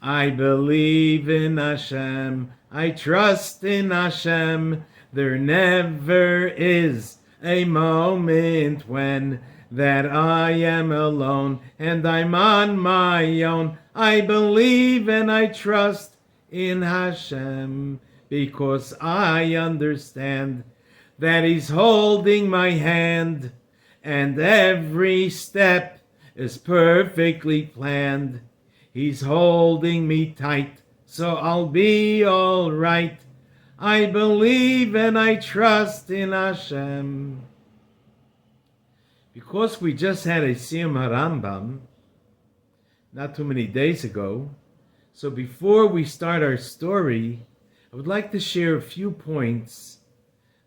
I believe in Hashem. I trust in Hashem. There never is a moment when that I am alone and I'm on my own. I believe and I trust in Hashem because I understand that He's holding my hand and every step is perfectly planned. He's holding me tight, so I'll be all right. I believe and I trust in Hashem. Because we just had a Siyum HaRambam not too many days ago, so before we start our story, I would like to share a few points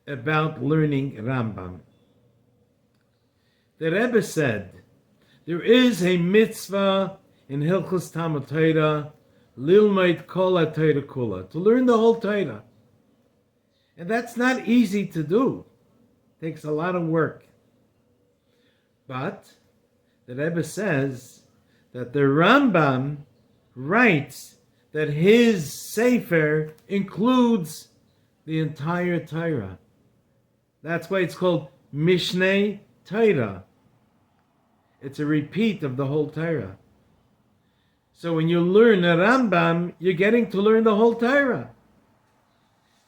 about learning Rambam. The Rebbe said, there is a mitzvah in Hilchos Talmud Torah, Lilmod Kol HaTorah Kula, to learn the whole Torah. And that's not easy to do. It takes a lot of work. But the Rebbe says that the Rambam writes that his Sefer includes the entire Torah. That's why it's called Mishnei Torah. It's a repeat of the whole Torah. So when you learn the Rambam, you're getting to learn the whole Torah.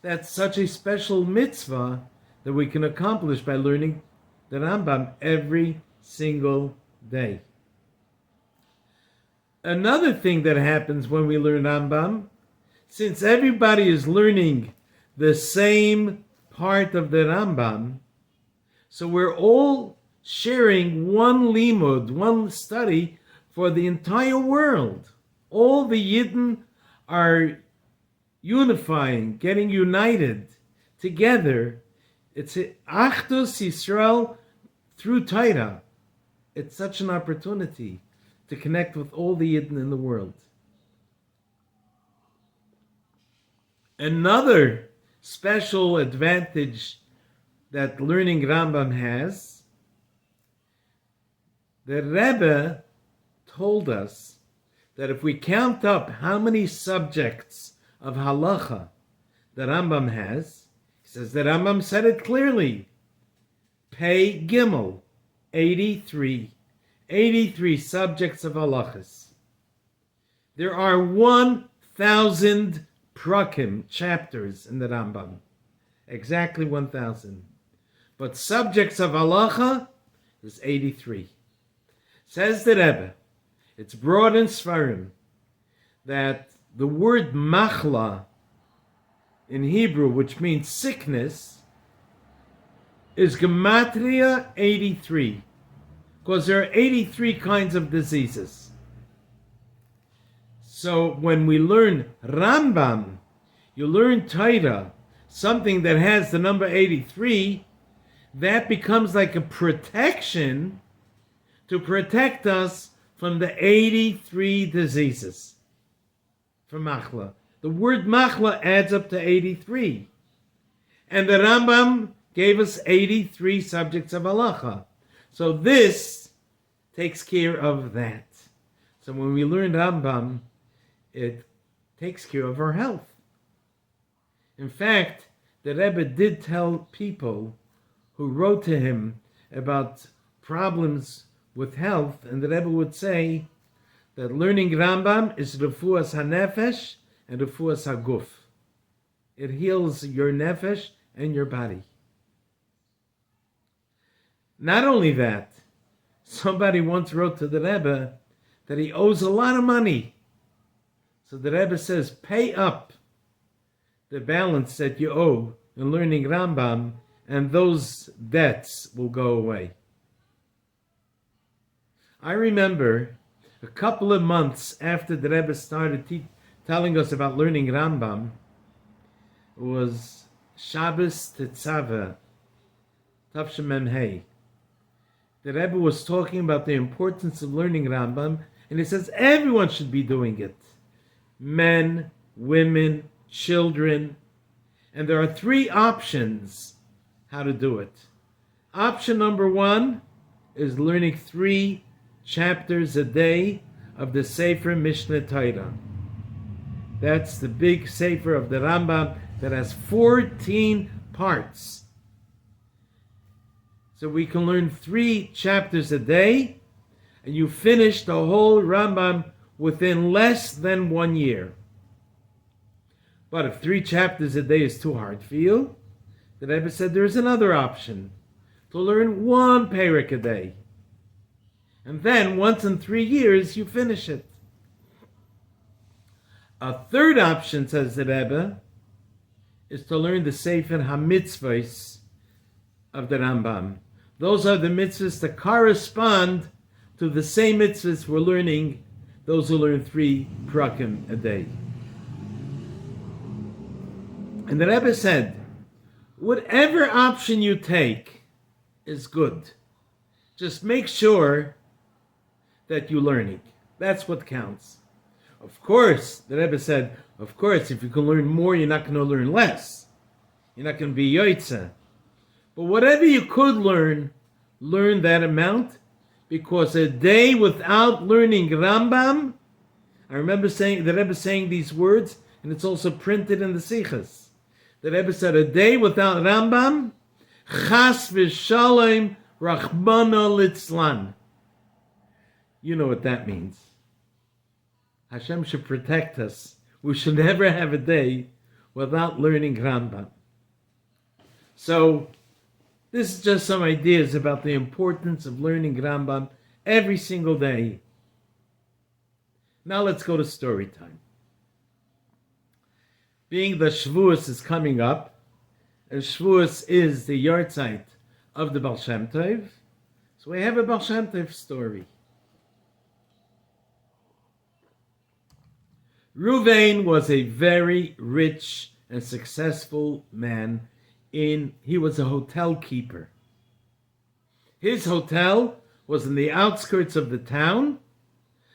That's such a special mitzvah that we can accomplish by learning the Rambam every single day. Another thing that happens when we learn Rambam, since everybody is learning the same part of the Rambam, so we're all sharing one limud, one study for the entire world. All the Yidden are unifying, getting united together. It's Achdus Yisrael through Torah. It's such an opportunity to connect with all the Yidden in the world. Another special advantage that learning Rambam has, the Rebbe told us that if we count up how many subjects of halacha the Rambam has, he says the Rambam said it clearly, Pei Gimel, 83 subjects of halachas. There are 1,000 prakim, chapters in the Rambam, exactly 1,000. But subjects of halacha is 83. Says the Rebbe, it's brought in Sfarim that the word machla in Hebrew, which means sickness, is gematria 83, because there are 83 kinds of diseases. So when we learn Rambam, you learn Torah, something that has the number 83, that becomes like a protection to protect us from the 83 diseases. From machla. The word machla adds up to 83. And the Rambam gave us 83 subjects of halacha. So this takes care of that. So when we learn Rambam, it takes care of our health. In fact, the Rebbe did tell people who wrote to him about problems with health, and the Rebbe would say that learning Rambam is refuas hanefesh and refuas haguf. It heals your nefesh and your body. Not only that, somebody once wrote to the Rebbe that he owes a lot of money. So the Rebbe says, pay up the balance that you owe in learning Rambam, and those debts will go away. I remember a couple of months after the Rebbe started telling us about learning Rambam, it was Shabbos Tetzaveh, Tavshem Mem Hey. The Rebbe was talking about the importance of learning Rambam, and he says everyone should be doing it. Men, women, children. And there are 3 options how to do it. Option number 1 is learning 3 chapters a day of the Sefer Mishneh Torah. That's the big sefer of the Rambam that has 14 parts. So we can learn 3 chapters a day, and you finish the whole Rambam within less than 1 year. But if 3 chapters a day is too hard for you, the Rebbe said there is another option, to learn 1 perek a day. And then, once in 3 years, you finish it. A third option, says the Rebbe, is to learn the Sefer HaMitzvahs of the Rambam. Those are the mitzvahs that correspond to the same mitzvahs we're learning, those who learn 3 prakim a day. And the Rebbe said, whatever option you take is good. Just make sure that you're learning. That's what counts. Of course, the Rebbe said, of course, if you can learn more, you're not going to learn less. You're not going to be yoitza. But whatever you could learn that amount, because a day without learning Rambam, I remember the Rebbe saying these words, and it's also printed in the Sichas. The Rebbe said, a day without Rambam, chas v'shalom rachmana litzlan. You know what that means. Hashem should protect us. We should never have a day without learning Rambam. So, this is just some ideas about the importance of learning Rambam every single day. Now let's go to story time. Being that Shavuos is coming up, and Shavuos is the yahrzeit of the Baal Shem Tov, so we have a Baal Shem Tov story. Ruvain was a very rich and successful man. He was a hotel keeper. His hotel was in the outskirts of the town,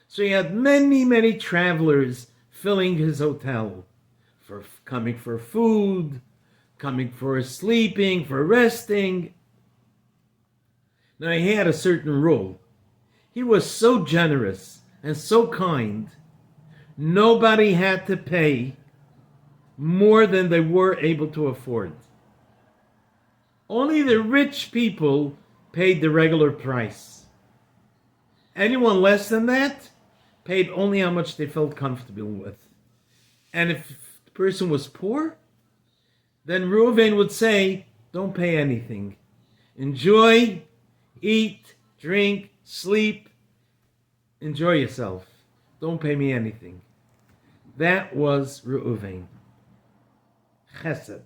so he had many travelers filling his hotel, for coming for food, coming for sleeping, for resting. Now he had a certain rule. He was so generous and so kind, nobody had to pay more than they were able to afford. Only the rich people paid the regular price. Anyone less than that paid only how much they felt comfortable with. And if the person was poor, then Reuven would say, don't pay anything. Enjoy, eat, drink, sleep, enjoy yourself. Don't pay me anything. That was Reuven. Chesed.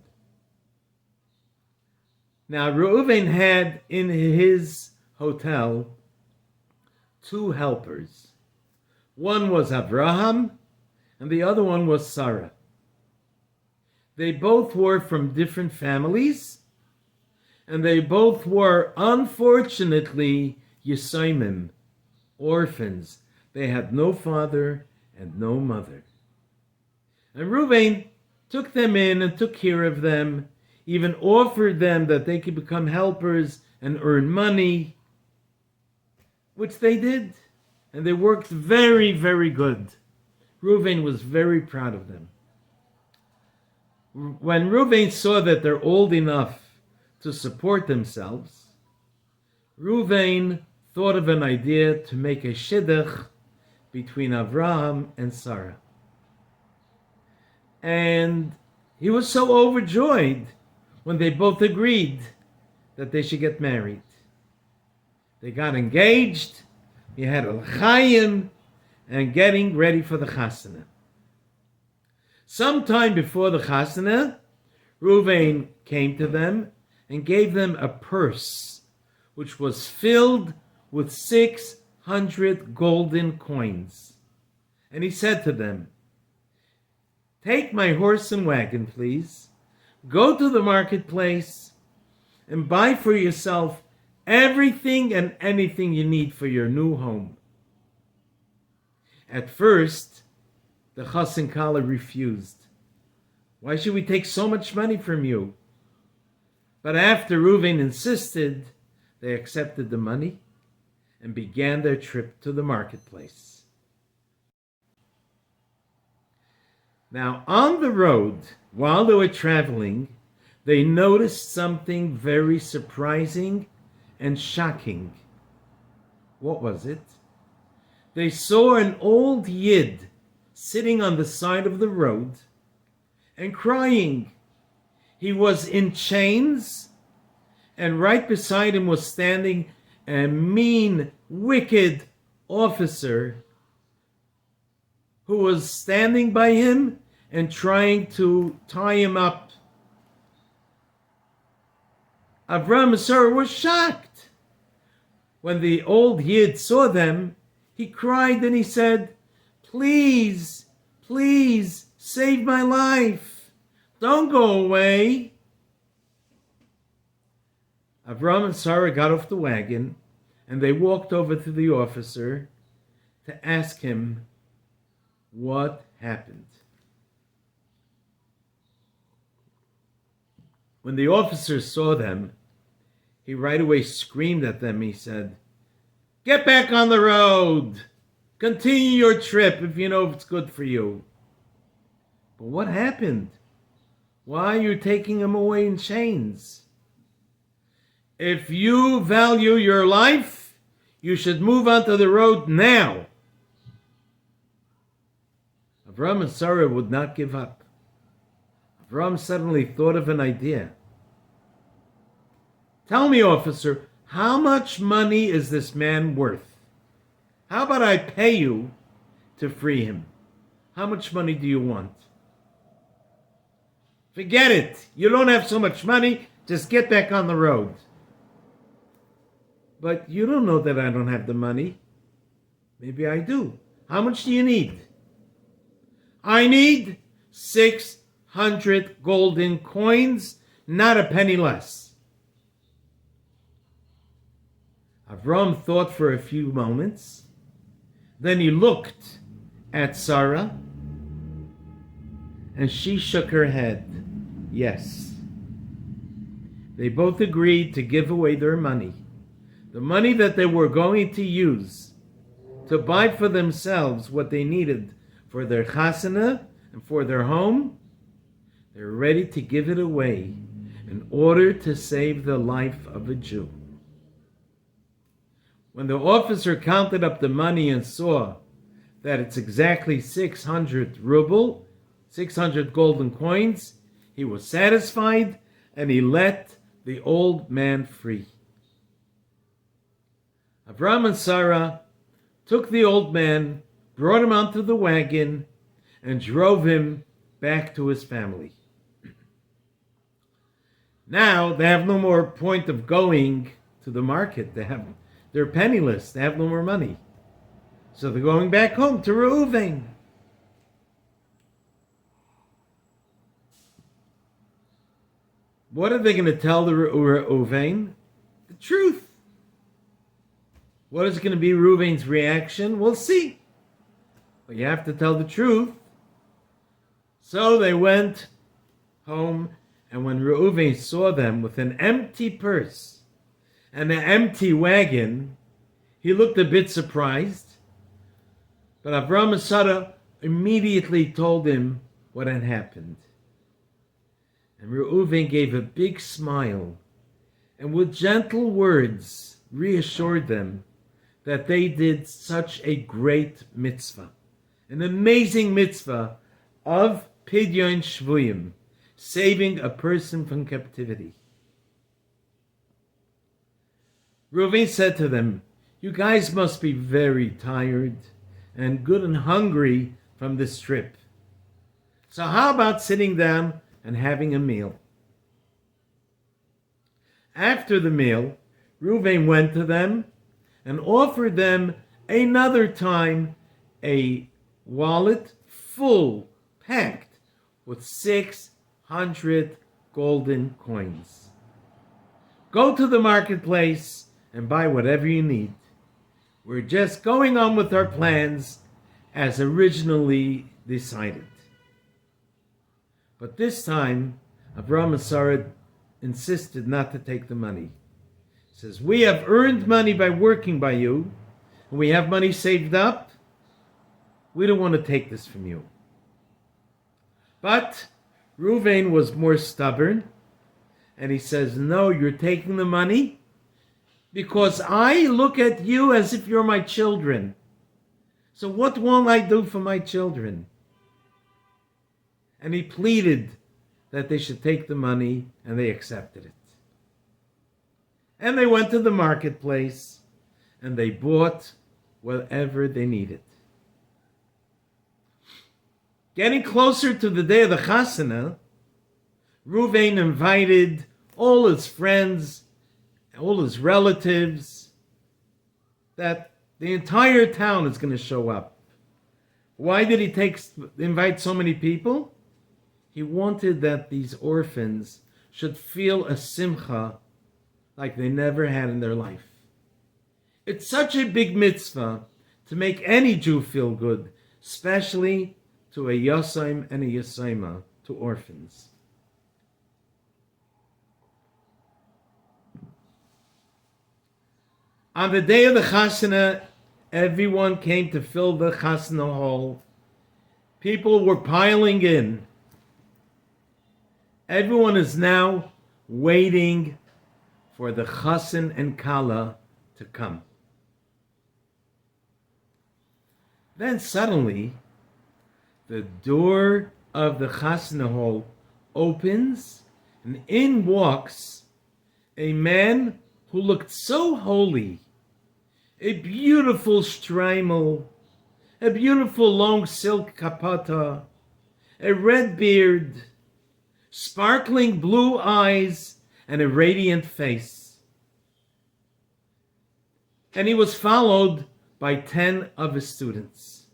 Now, Reuven had in his hotel 2 helpers. One was Abraham, and the other one was Sarah. They both were from different families, and they both were, unfortunately, Yesomim, orphans. They had no father and no mother. And Reuven took them in and took care of them, even offered them that they could become helpers and earn money, which they did. And they worked very, very good. Reuven was very proud of them. When Reuven saw that they're old enough to support themselves, Reuven thought of an idea to make a shidduch between Avraham and Sarah. And he was so overjoyed when they both agreed that they should get married. They got engaged, he had a l'chaim, and getting ready for the chasana. Sometime before the chasana, Reuven came to them and gave them a purse, which was filled with 600 golden coins. And he said to them, take my horse and wagon, please. Go to the marketplace and buy for yourself everything and anything you need for your new home. At first, the Chas and Kala refused. Why should we take so much money from you? But after Reuven insisted, they accepted the money and began their trip to the marketplace. Now, on the road, while they were traveling, they noticed something very surprising and shocking. What was it? They saw an old Yid sitting on the side of the road and crying. He was in chains, and right beside him was standing a mean, wicked officer who was standing by him and trying to tie him up. Avraham and Sarah were shocked. When the old Yid saw them, he cried and he said, "Please, please save my life. Don't go away." Avraham and Sarah got off the wagon and they walked over to the officer to ask him what happened. When the officer saw them, he right away screamed at them. He said, "Get back on the road. Continue your trip if you know it's good for you." But what happened? Why are you taking him away in chains? If you value your life, you should move onto the road now. Avraham and Sarah would not give up. Avraham suddenly thought of an idea. "Tell me, officer, how much money is this man worth? How about I pay you to free him? How much money do you want?" "Forget it. You don't have so much money. Just get back on the road." "But you don't know that I don't have the money." "Maybe I do. How much do you need?" "I need 600 golden coins, not a penny less." Avram thought for a few moments. Then he looked at Sarah, and she shook her head. Yes. They both agreed to give away their money. The money that they were going to use to buy for themselves what they needed for their chasana and for their home, they're ready to give it away in order to save the life of a Jew. When the officer counted up the money and saw that it's exactly 600 ruble, 600 golden coins, he was satisfied and he let the old man free. Avraham and Sarah took the old man, brought him onto the wagon, and drove him back to his family. Now they have no more point of going to the market. They're penniless. They have no more money. So they're going back home to Reuven. What are they going to tell the Reuven? The truth. What is going to be Reuven's reaction? We'll see. But you have to tell the truth. So they went home, and when Reuven saw them with an empty purse and an empty wagon, he looked a bit surprised. But Avraham and Sarah immediately told him what had happened. And Reuven gave a big smile and with gentle words reassured them that they did such a great mitzvah, an amazing mitzvah of Pidyon Shvuyim, saving a person from captivity. Reuven said to them, "You guys must be very tired and good and hungry from this trip. So how about sitting down and having a meal?" After the meal, Reuven went to them and offered them another time a wallet full, packed with 600 golden coins. "Go to the marketplace and buy whatever you need. We're just going on with our plans as originally decided." But this time, Avraham and Sarah insisted not to take the money. He says, "We have earned money by working by you, and we have money saved up. We don't want to take this from you." But Reuven was more stubborn, and he says, no, you're taking the money because I look at you as if you're my children. So what won't I do for my children? And he pleaded that they should take the money, and they accepted it. And they went to the marketplace, and they bought whatever they needed. Getting closer to the day of the Chasana, Reuven invited all his friends, all his relatives, that the entire town is going to show up. Why did he invite so many people? He wanted that these orphans should feel a simcha like they never had in their life. It's such a big mitzvah to make any Jew feel good, especially to a Yasaim and a Yasaima, to orphans. On the day of the Chasana, everyone came to fill the Chasana hall. People were piling in. Everyone is now waiting for the Chasan and Kala to come. Then suddenly, the door of the Chasana hall opens, and in walks a man who looked so holy, a beautiful shtreimel, a beautiful long silk kapata, a red beard, sparkling blue eyes, and a radiant face. And he was followed by 10 of his students.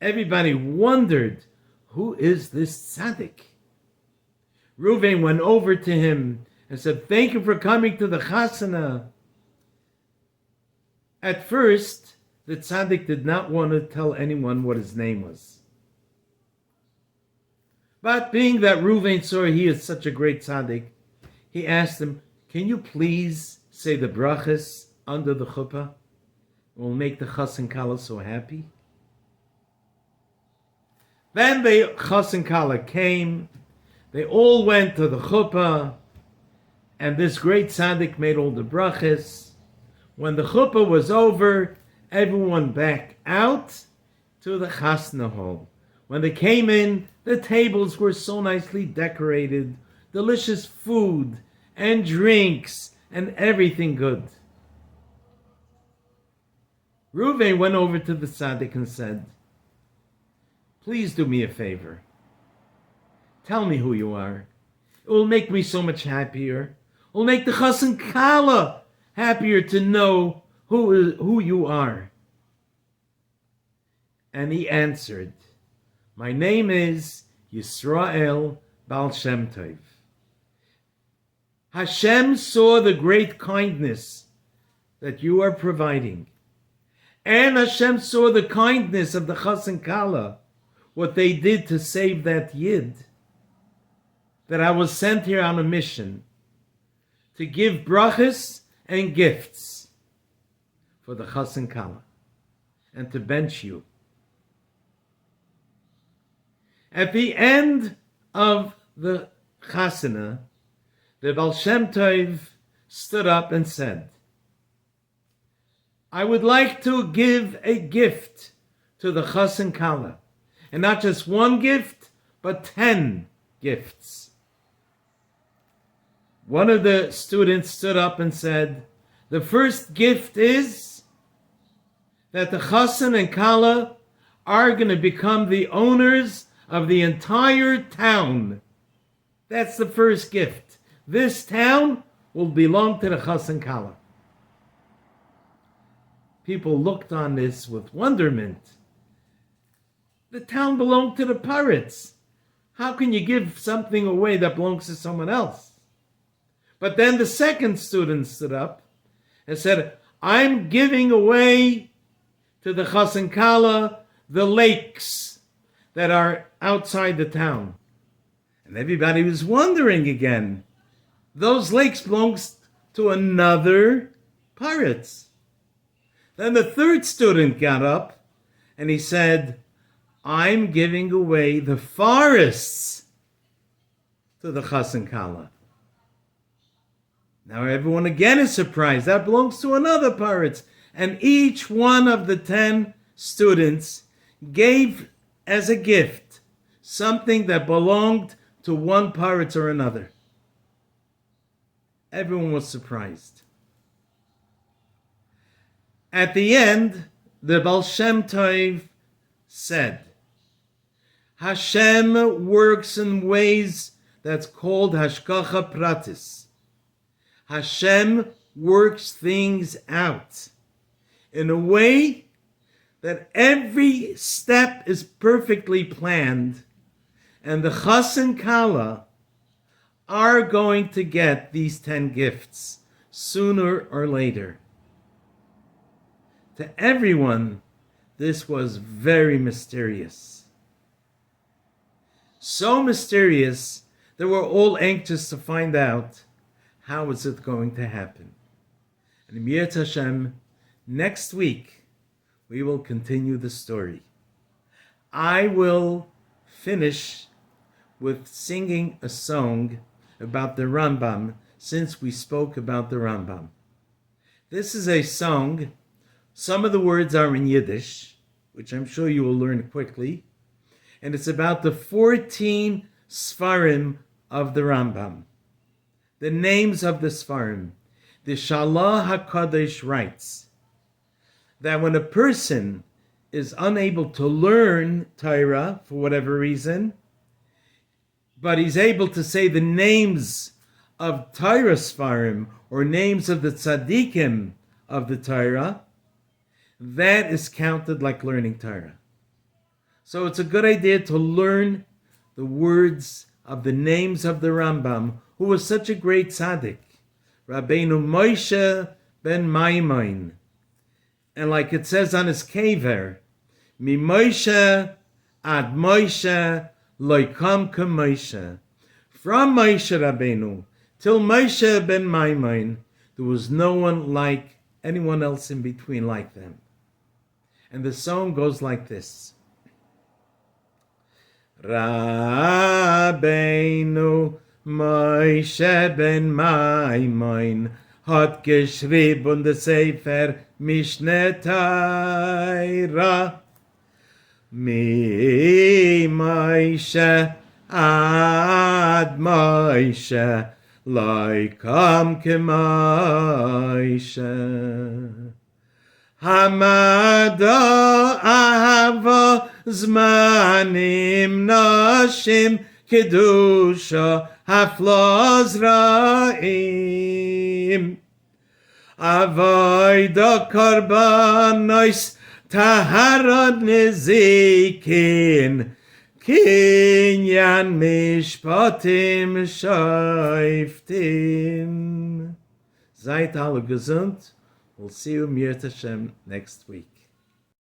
Everybody wondered, who is this tzaddik? Reuven went over to him and said, thank you for coming to the Chasana. At first, the tzaddik did not want to tell anyone what his name was. But being that Reuven saw he is such a great tzaddik, he asked him, can you please say the brachas under the chuppah? It will make the Chas and Kala so happy. Then the Chas and Kala came. They all went to the chuppah, and this great tzaddik made all the brachas. When the chuppah was over, everyone back out to the Chasna hall. When they came in, the tables were so nicely decorated, delicious food and drinks and everything good. Reuven went over to the tzaddik and said, please do me a favor. Tell me who you are. It will make me so much happier. It will make the Chas and Kala happier to know who you are. And he answered, my name is Yisrael Baal Shem Tov. Hashem saw the great kindness that you are providing. And Hashem saw the kindness of the Chas and Kala, what they did to save that Yid, that I was sent here on a mission to give brachas and gifts for the Chas and Kala and to bench you. At the end of the Chasana, the Baal Shem Tov stood up and said, I would like to give a gift to the Chas and Kala. And not just one gift, but 10 gifts. One of the students stood up and said, the first gift is that the Chasan and Kala are going to become the owners of the entire town. That's the first gift. This town will belong to the Chas and Kala. People looked on this with wonderment. The town belonged to the pirates. How can you give something away that belongs to someone else? But then the second student stood up and said, I'm giving away to the Chas and Kala the lakes that are outside the town. And everybody was wondering again. Those lakes belong to another pirates. Then the third student got up and he said, I'm giving away the forests to the Chas and Kala. Now everyone again is surprised. That belongs to another pirates. And each one of the 10 students gave as a gift something that belonged to one pirate or another. Everyone was surprised. At the end, the Baal Shem Tov said, Hashem works in ways that's called Hashgacha Pratis. Hashem works things out in a way that every step is perfectly planned, and the Chas and Kala are going to get these 10 gifts sooner or later. To everyone, this was very mysterious. So mysterious that we're all anxious to find out how is it going to happen. And Yirtzeh Hashem, next week, we will continue the story. I will finish with singing a song about the Rambam, since we spoke about the Rambam. This is a song. Some of the words are in Yiddish, which I'm sure you will learn quickly. And it's about the 14 Sfarim of the Rambam. The names of the Sfarim. The Shalah HaKadosh writes that when a person is unable to learn Torah for whatever reason, but he's able to say the names of Torah Sfarim or names of the tzaddikim of the Torah, that is counted like learning Torah. So it's a good idea to learn the words of the names of the Rambam, who was such a great tzaddik, Rabbeinu Moshe ben Maimon. And like it says on his kever, Mi Moshe ad Moshe loikam ke Moshe. From Moshe Rabbeinu till Moshe ben Maimon, there was no one like anyone else in between like them. And the song goes like this. Rabbeinu Moshe ben Maimon hat geschrieben the Sefer Mishneh Torah. Mi Moshe ad Moshe loikam ke Moshe. Hamada ahava zmanim nashim kedusha hafloz ra'im. Avoida karbanos taharad nezikin kinyan mishpatim shaiftim. Seid alle gesund. We'll see you, Yirtzeh Hashem, next week.